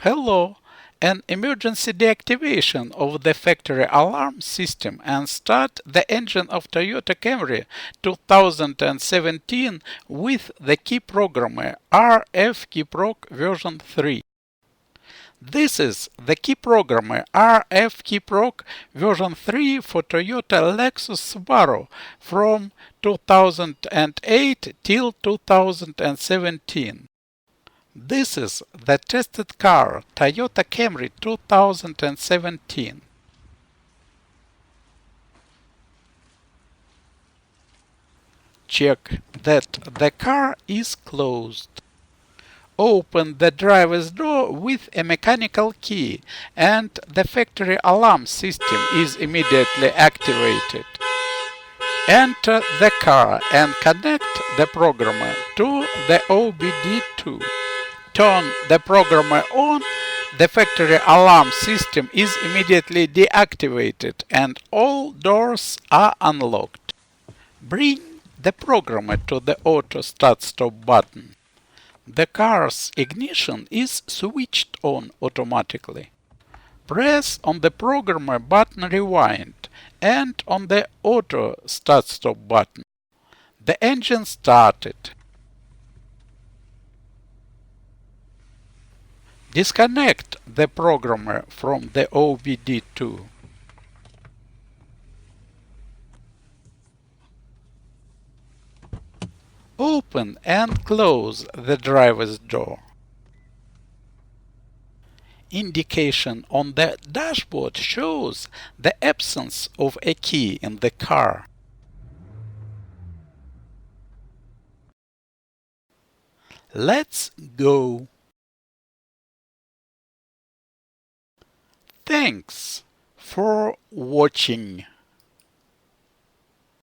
Hello! An emergency deactivation of the factory alarm system and start the engine of Toyota Camry 2017 with the key programmer RF KeyProg version 3. This is the key programmer RF KeyProg version 3 for Toyota Lexus Subaru from 2008 till 2017. This is the tested car, Toyota Camry 2017. Check that the car is closed. Open the driver's door with a mechanical key and the factory alarm system is immediately activated. Enter the car and connect the programmer to the OBD2. Turn the programmer on, the factory alarm system is immediately deactivated and all doors are unlocked. Bring the programmer to the auto start-stop button. The car's ignition is switched on automatically. Press on the programmer button rewind and on the auto start-stop button. The engine started. Disconnect the programmer from the OBD2. Open and close the driver's door. Indication on the dashboard shows the absence of a key in the car. Let's go. Thanks for watching.